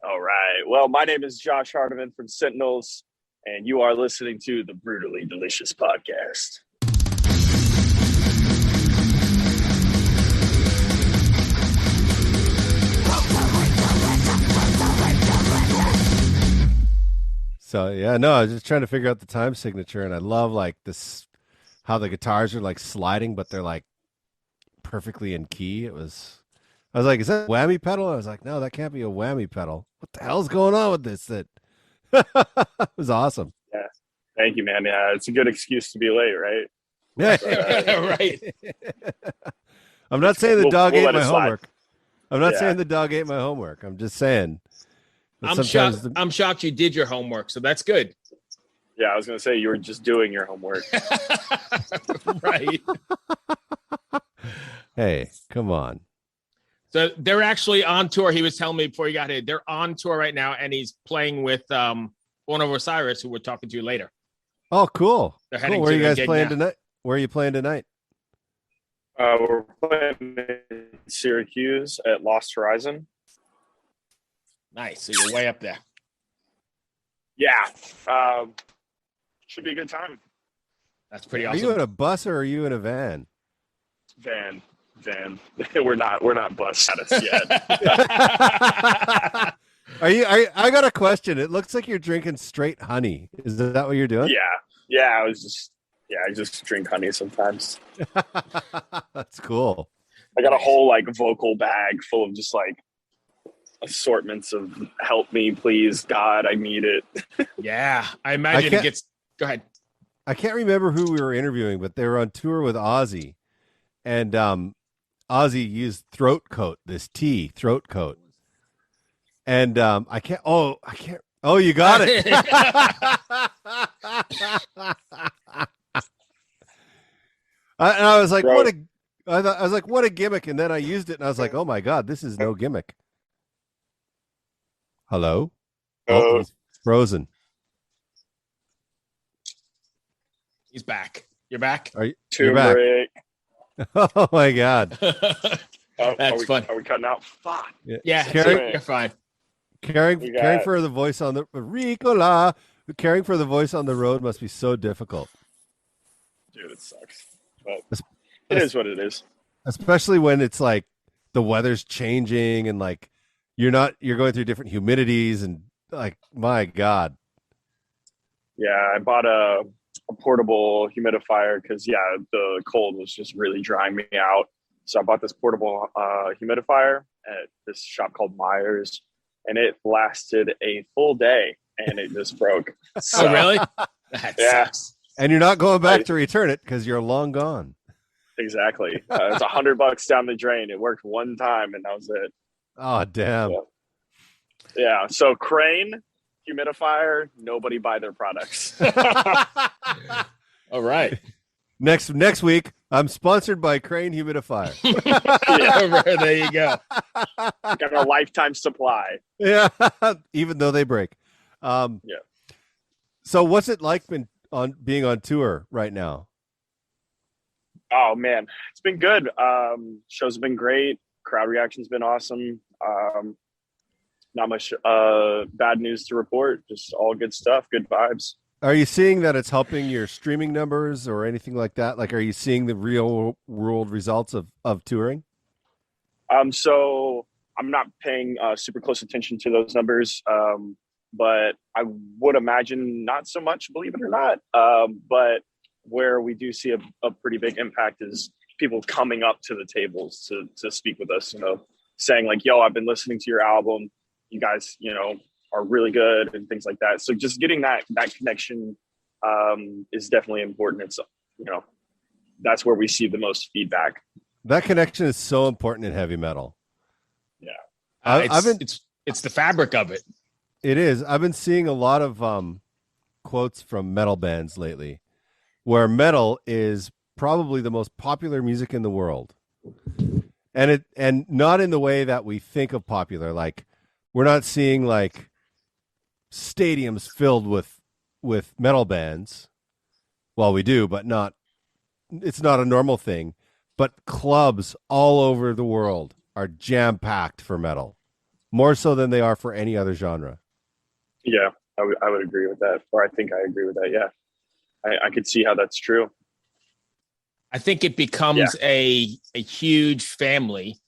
All right. Well, my name is Josh Hardiman from Sentinels, and you are listening to the Brutally Delicious podcast. So yeah, no, I was just trying to figure out the time signature, and I love like this how the guitars are like sliding, but they're like perfectly in key. I was like, is that a whammy pedal? I was like, no, that can't be a whammy pedal. What the hell's going on with this? That it was awesome. Yeah. Thank you, man. Yeah, it's a good excuse to be late, right? Yeah, right. I'm not saying the dog ate my slide. homework. I'm not saying the dog ate my homework. I'm just saying. I'm shocked you did your homework, so that's good. Yeah, I was going to say you were just doing your homework. Right. Hey, come on. So they're actually on tour. He was telling me before he got here, they're on tour right now, and he's playing with Born of Osiris, who we're talking to later. Oh, cool. They're Cool. heading Where are to you the guys gig playing now. tonight? Where are you playing tonight? We're playing in Syracuse at Lost Horizon. Nice. So you're way up there. Yeah. Should be a good time. That's pretty Are awesome. you in a bus or are you in a van? Van. we're not bus status yet. I got a question. It looks like you're drinking straight honey. Is that what you're doing? Yeah. I just drink honey sometimes. That's cool. I got a whole like vocal bag full of just like assortments of help me, please, God, I need it. Yeah. I imagine it gets. Go ahead. I can't remember who we were interviewing, but they were on tour with Ozzy, and Ozzy used throat coat, this tea throat coat, and I can't. Oh, you got it. And I was like, what a gimmick, and then I used it, and I was like, oh my God, this is no gimmick. Hello? Oh, he's frozen. He's back. You're back? You're back. Oh my God. That's fun. Are we cutting out? Fuck. Yeah, you're fine. Caring for the voice on the Ricola. Caring for the voice on the road must be so difficult. Dude, it sucks. But it is what it is. Especially when it's like the weather's changing and like you're going through different humidities and like, my God. Yeah, I bought a portable humidifier because the cold was just really drying me out. So I bought this portable humidifier at this shop called Myers, and it lasted a full day and it just broke. So, oh, really? That sucks. And you're not going back to return it because you're long gone. Exactly. It's $100 down the drain. It worked one time and that was it. Oh, damn. Yeah. So Crane humidifier, nobody buy their products. All right. Next week, I'm sponsored by Crane Humidifier. There you go. Got a lifetime supply. Yeah, even though they break. Yeah. So what's it like being on tour right now? Oh man, it's been good. Shows have been great. Crowd reaction's been awesome. Not much bad news to report. Just all good stuff. Good vibes. Are you seeing that it's helping your streaming numbers or anything like that? Like, are you seeing the real world results of touring? So I'm not paying super close attention to those numbers, but I would imagine not so much, believe it or not. But where we do see a pretty big impact is people coming up to the tables to speak with us, saying like, yo, I've been listening to your album. You guys, are really good and things like that. So just getting that connection is definitely important. It's, that's where we see the most feedback. That connection is so important in heavy metal. Yeah. It's the fabric of it. It is. I've been seeing a lot of quotes from metal bands lately where metal is probably the most popular music in the world. And not in the way that we think of popular. Like, we're not seeing like stadiums filled with metal bands. Well, we do, but it's not a normal thing. But clubs all over the world are jam-packed for metal. more so than they are for any other genre. Yeah, I would agree with that, or I think I agree with that. Yeah, I could see how that's true. I think it becomes a huge family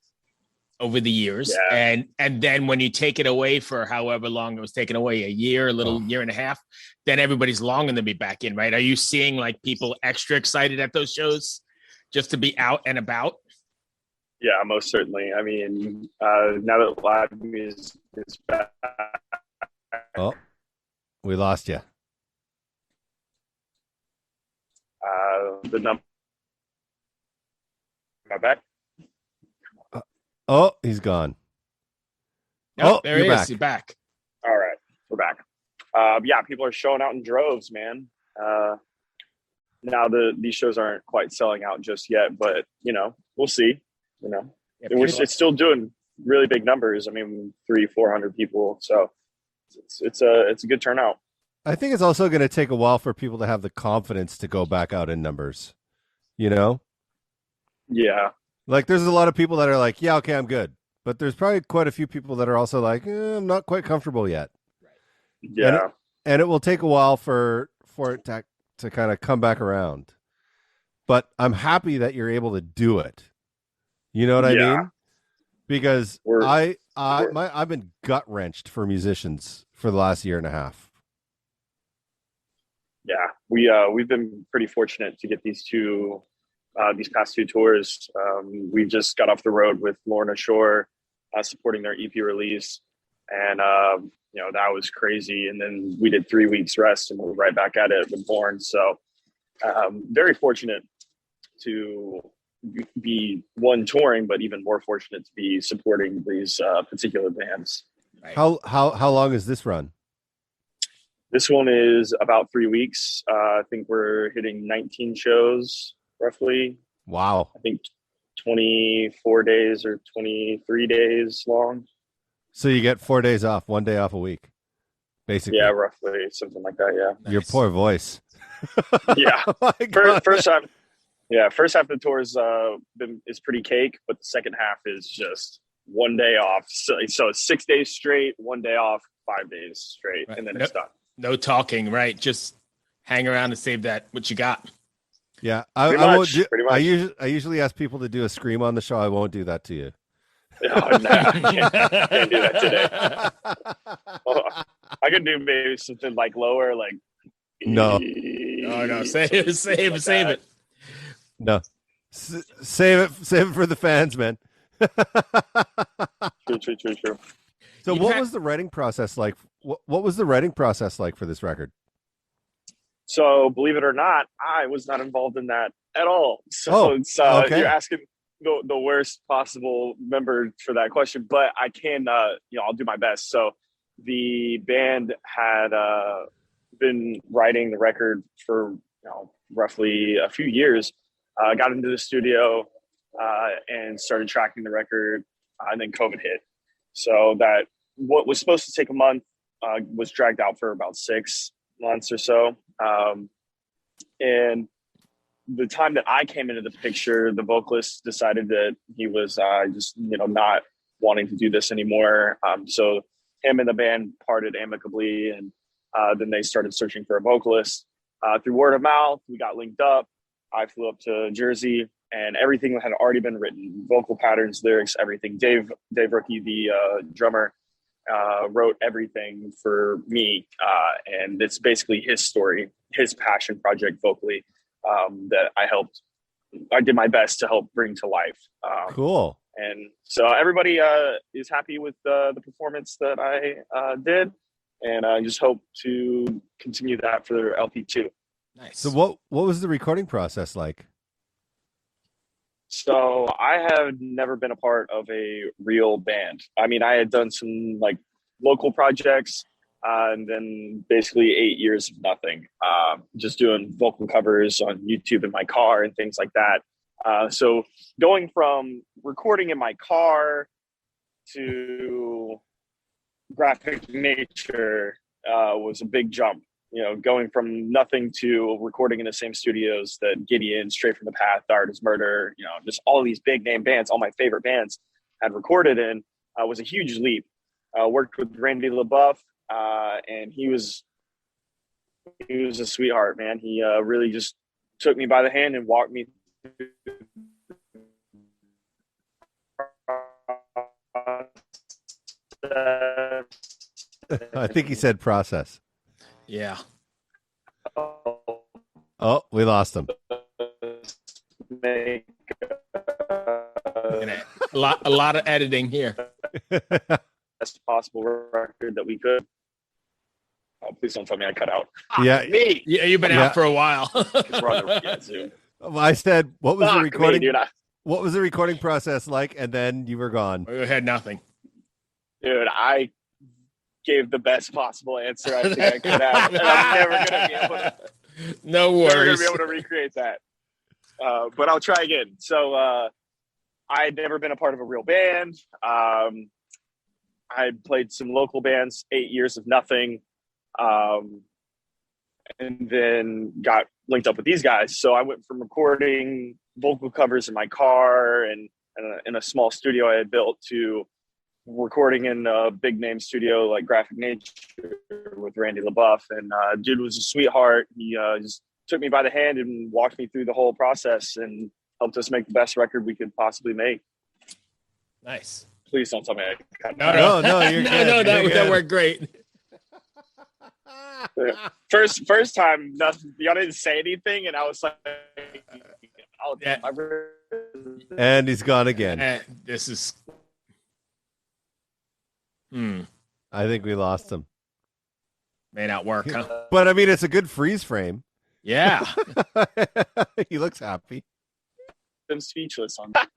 over the years, and then when you take it away for however long it was taken away, a year, a little year and a half, then everybody's longing to be back in, right? Are you seeing like people extra excited at those shows just to be out and about? Yeah, most certainly. I mean, now that live music is back. Oh, we lost you. The number. Am I back? Oh, he's gone. Nope, there you're he is. back. He's back. All right, we're back. Yeah, people are showing out in droves, man. Now these shows aren't quite selling out just yet, but we'll see. It's still doing really big numbers. I mean, 300-400 people. So it's a good turnout. I think it's also going to take a while for people to have the confidence to go back out in numbers. Yeah. Like there's a lot of people that are like, yeah, okay, I'm good. But there's probably quite a few people that are also like, I'm not quite comfortable yet. Yeah. And it will take a while for it to kind of come back around. But I'm happy that you're able to do it. You know what I mean? Because I've been gut wrenched for musicians for the last year and a half. Yeah, we've been pretty fortunate to get these past two tours. We just got off the road with Lorna Shore, supporting their EP release, and that was crazy. And then we did 3 weeks rest, and we're right back at it with Born. So very fortunate to be touring, but even more fortunate to be supporting these particular bands. Right. How long is this run? This one is about 3 weeks. I think we're hitting 19 shows roughly. Wow. I think 24 days or 23 days long. So you get 4 days off, 1 day off a week, basically. Yeah, roughly something like that. Yeah. Nice. Your poor voice. Yeah. First half. Yeah, first half of the tour is pretty cake, but the second half is just 1 day off. So it's 6 days straight, 1 day off, 5 days straight, right. And then it's done. No talking, right? Just hang around and save what you got. Yeah, I usually ask people to do a scream on the show. I won't do that to you. Oh, no, can't do that today. I could do maybe something like lower, like no, save it. No, save it for the fans, man. True. So, what was the writing process like? What was the writing process like for this record? So, believe it or not, I was not involved in that at all. So, okay. You're asking the worst possible member for that question, but I can, I'll do my best. So, the band had been writing the record for roughly a few years. Got into the studio and started tracking the record, and then COVID hit. So that what was supposed to take a month was dragged out for about 6 months or so. And the time that I came into the picture, the vocalist decided that he was just not wanting to do this anymore. So him and the band parted amicably, and then they started searching for a vocalist. Through word of mouth, we got linked up. I flew up to Jersey, and everything had already been written: vocal patterns, lyrics, everything. Dave Rookie, the drummer, wrote everything for me, and it's basically his story, his passion project vocally, that I did my best to help bring to life. Cool. And so everybody is happy with the performance that I did, and I just hope to continue that for LP2. Nice. So what was the recording process like? So I have never been a part of a real band. I mean, I had done some like local projects, and then basically 8 years of nothing, just doing vocal covers on YouTube in my car and things like that. So going from recording in my car to Graphic Nature was a big jump. Going from nothing to recording in the same studios that Gideon, Straight from the Path, Art is Murder, just all these big name bands, all my favorite bands had recorded in, was a huge leap. Worked with Randy LaBeouf, and he was a sweetheart, man. He really just took me by the hand and walked me through the I think he said process. Yeah. Oh, we lost him. Make A lot of editing here. best possible record that we could. Oh, please don't tell me I cut out. Yeah. Me. Yeah, you've been out for a while. We're on the Zoom. Well, I said, what was the recording? Me, dude. What was the recording process like? And then you were gone. We had nothing. Dude, I gave the best possible answer I think I could have. And I'm never gonna be able to. No Never worries. gonna be able to recreate that. But I'll try again. So I had never been a part of a real band. I played some local bands, 8 years of nothing, and then got linked up with these guys. So I went from recording vocal covers in my car and in a small studio I had built to recording in a big name studio like Graphic Nature with Randy LaBeouf. And dude was a sweetheart. He just took me by the hand and walked me through the whole process and helped us make the best record we could possibly make. Nice. Please don't tell me I cut No, you're good. No, You're that good. worked great. First time, nothing. Y'all didn't say anything, and I was like, "Oh, Yeah. And he's gone again. This is. I think we lost him. May not work, huh? But I mean, it's a good freeze frame. Yeah. He looks happy. I'm speechless on that.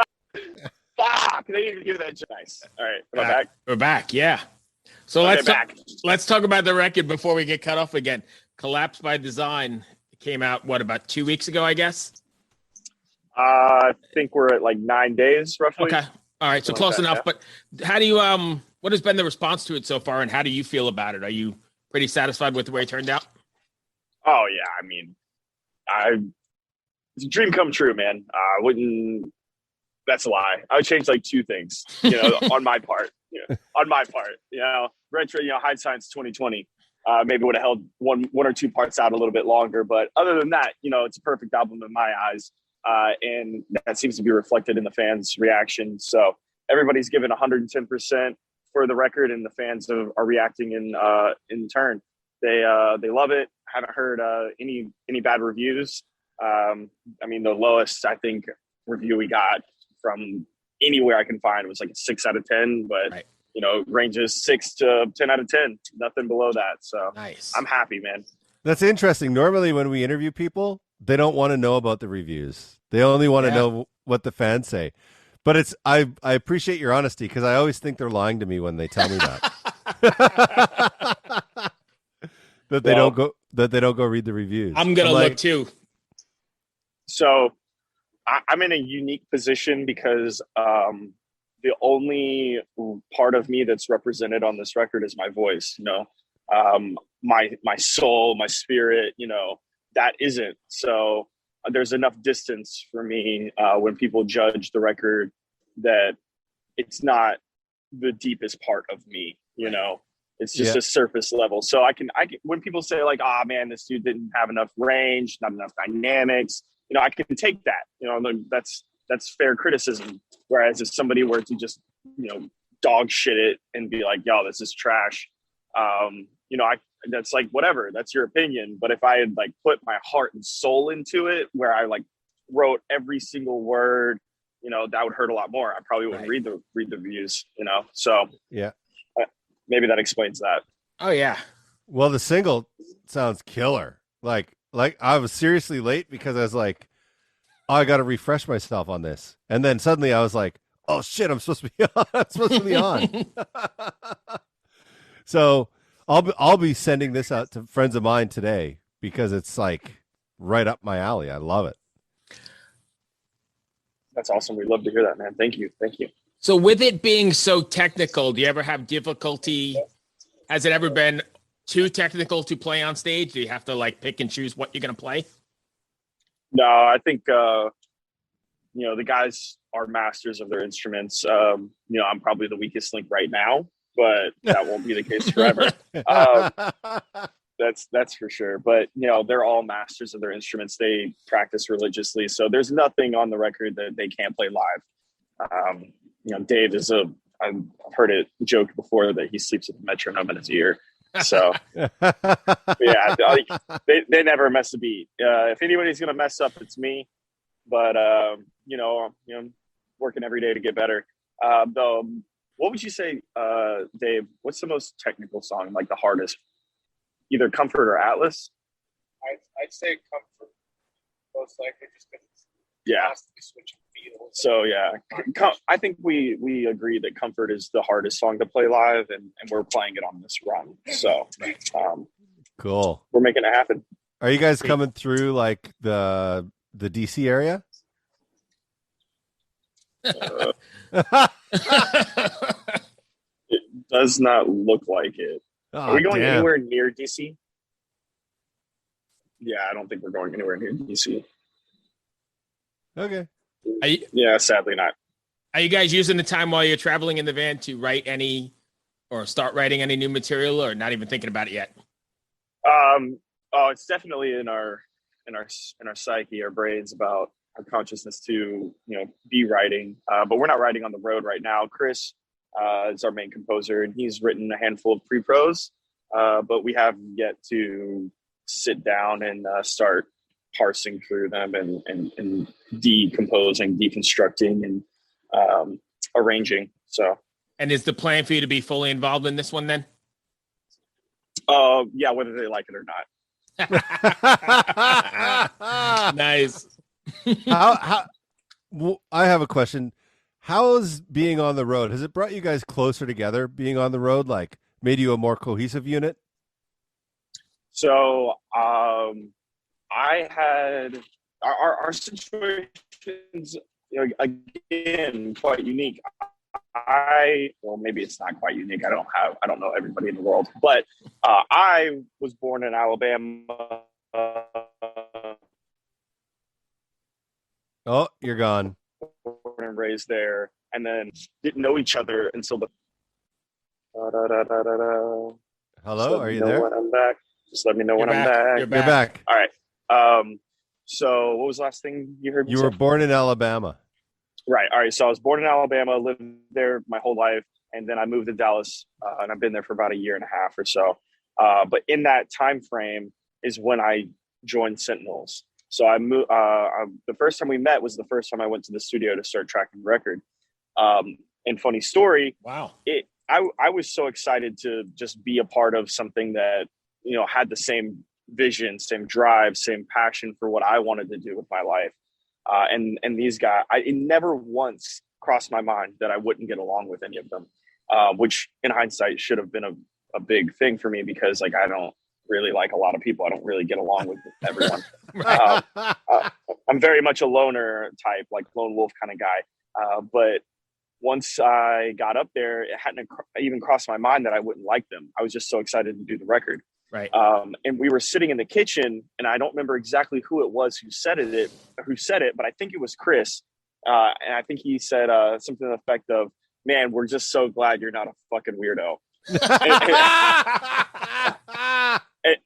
Fuck! They didn't even give that. Nice. All right, am I back? We're back. Yeah. So let's talk about the record before we get cut off again. Collapse by Design came out about 2 weeks ago, I guess. I think we're at like 9 days roughly. Okay. All right. So close enough. Yeah. But how do you what has been the response to it so far, and how do you feel about it? Are you pretty satisfied with the way it turned out? Oh yeah. I mean, it's a dream come true, man. I wouldn't. That's a lie. I would change like 2 things, on my part. On my part, retro, hindsight's 2020. Maybe would have held one or 2 parts out a little bit longer, but other than that, it's a perfect album in my eyes, and that seems to be reflected in the fans' reaction. So everybody's given 110% for the record, and the fans are reacting in turn. They love it. Haven't heard any bad reviews. I mean, the lowest I think review we got from anywhere I can find was like a 6 out of 10, but right. Ranges 6 to 10 out of 10, nothing below that. So nice. I'm happy, man. That's interesting. Normally when we interview people, they don't want to know about the reviews. They only want to know what the fans say. But I appreciate your honesty, because I always think they're lying to me when they tell me that. that they don't go read the reviews. I'm gonna look too. So I'm in a unique position because the only part of me that's represented on this record is my voice. My soul, my spirit. That isn't. So there's enough distance for me when people judge the record that it's not the deepest part of me. It's just a surface level. So I can when people say like, "Ah, man, this dude didn't have enough range, not enough dynamics." I can take that. That's fair criticism. Whereas if somebody were to just, dog shit it and be like, "Yo, this is trash," that's like, whatever. That's your opinion. But if I had like put my heart and soul into it, where I like wrote every single word, that would hurt a lot more. I probably wouldn't read the reviews. So yeah, maybe that explains that. Oh yeah. Well, the single sounds killer. Like I was seriously late because I was like, oh, I got to refresh myself on this. And then suddenly I was like, oh shit, I'm supposed to be on. I'm supposed to be on. So I'll be sending this out to friends of mine today because it's like right up my alley. I love it. That's awesome. We'd love to hear that, man. Thank you. Thank you. So with it being so technical, do you ever have difficulty? Has it ever been too technical to play on stage? Do you have to like pick and choose what you're going to play? No, I think, the guys are masters of their instruments. I'm probably the weakest link right now. but that won't be the case forever. That's for sure. But they're all masters of their instruments. They practice religiously, so there's nothing on the record that they can't play live. Dave is I've heard it joked before that he sleeps with a metronome in his ear. So yeah, they never miss a beat. If anybody's gonna mess up, it's me. But working every day to get better. Though, what would you say, Dave? What's the most technical song, like the hardest? Either Comfort or Atlas? I'd say Comfort, most likely, just because it's constantly switching feels. So yeah, I think we agree that Comfort is the hardest song to play live, and we're playing it on this run. So cool. We're making it happen. Are you guys coming through like the DC area? It does not look like it. Are we going anywhere near DC? Yeah, I don't think we're going anywhere near DC. Okay. Yeah, sadly not. Are you guys using the time while you're traveling in the van to write any or start writing any new material, or not even thinking about it yet? It's definitely in our psyche, our brains, about our consciousness to be writing, but we're not writing on the road right now. Kris is our main composer, and he's written a handful of pre-pros, but we have yet to sit down and start parsing through them and decomposing, deconstructing, and arranging. So, and is the plan for you to be fully involved in this one then? Yeah, whether they like it or not. Nice. I have a question. How is being on the road? Has it brought you guys closer together? Being on the road, like, made you a more cohesive unit? So, I had our situations, again, quite unique. Maybe it's not quite unique. I don't know everybody in the world, but I was born in Alabama. Oh, you're gone. Born and raised there, and then didn't know each other until the. Hello, are you there? When I'm back. Just let me know when I'm back. You're back. All right. So what was the last thing you heard me say? You were born in Alabama. Right. All right. So I was born in Alabama, lived there my whole life, and then I moved to Dallas, and I've been there for about 1.5 years or so. But in that time frame is when I joined Sentinels. So I moved. The first time we met was the first time I went to the studio to start tracking the record. And funny story. Wow. I was so excited to just be a part of something that had the same vision, same drive, same passion for what I wanted to do with my life. And these guys, it never once crossed my mind that I wouldn't get along with any of them, which in hindsight should have been a big thing for me, because I don't really like a lot of people. I don't really get along with everyone. I'm very much a loner type, like lone wolf kind of guy. But once I got up there, it hadn't even crossed my mind that I wouldn't like them. I was just so excited to do the record. Right. And we were sitting in the kitchen, and I don't remember exactly who it was who said it, but I think it was Kris. And I think he said something to the effect of, "Man, we're just so glad you're not a fucking weirdo."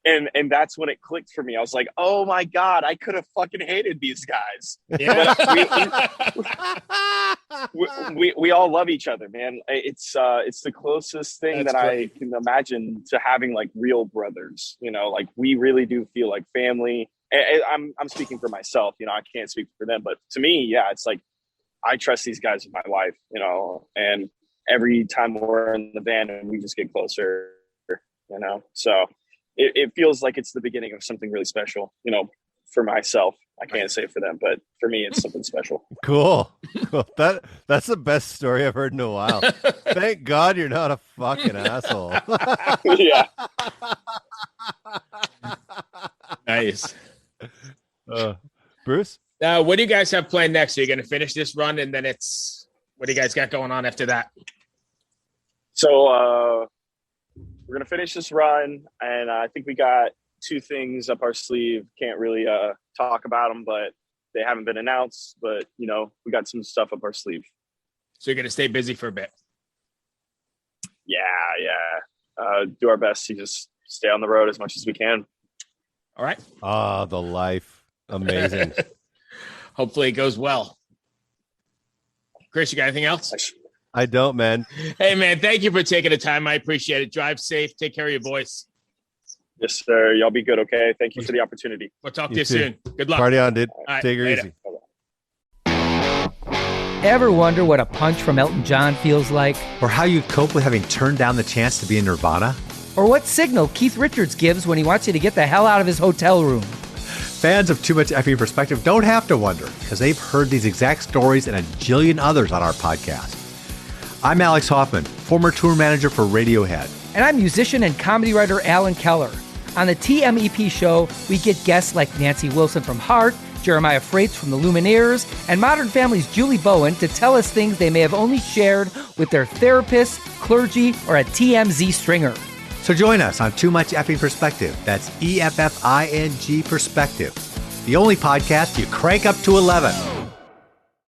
and that's when it clicked for me. I was like, "Oh my God, I could have fucking hated these guys." Yeah. We all love each other, man. It's the closest thing that I can imagine to having like real brothers. Like we really do feel like family. I'm speaking for myself. I can't speak for them, but to me, yeah, it's like I trust these guys with my life. And every time we're in the van, and we just get closer. So it feels like it's the beginning of something really special. For myself. I can't say for them, but for me, it's something special. Cool. That's the best story I've heard in a while. Thank God you're not a fucking asshole. Yeah. Nice. Bruce? What do you guys have planned next? Are you going to finish this run, and then what do you guys got going on after that? So we're going to finish this run, and I think we got 2 things up our sleeve. Can't really talk about them, but they haven't been announced. But we got some stuff up our sleeve. So you're going to stay busy for a bit. do our best to just stay on the road as much as we can. All right. The life. Amazing. Hopefully it goes well. Kris, you got anything else? I don't, man. Hey, man, thank you for taking the time. I appreciate it. Drive safe. Take care of your boys. Yes, sir. Y'all be good, okay? Thank you for the opportunity. We'll talk to you soon. Good luck. Party on, dude. Right, take her easy. Ever wonder what a punch from Elton John feels like? Or how you'd cope with having turned down the chance to be in Nirvana? Or what signal Keith Richards gives when he wants you to get the hell out of his hotel room? Fans of Too Much Effing Perspective don't have to wonder, because they've heard these exact stories and a jillion others on our podcast. I'm Alex Hoffman, former tour manager for Radiohead. And I'm musician and comedy writer Alan Keller. On the TMEP show, we get guests like Nancy Wilson from Heart, Jeremiah Freites from the Lumineers, and Modern Family's Julie Bowen to tell us things they may have only shared with their therapist, clergy, or a TMZ stringer. So join us on Too Much Effing Perspective. That's EFFING Perspective. The only podcast you crank up to 11.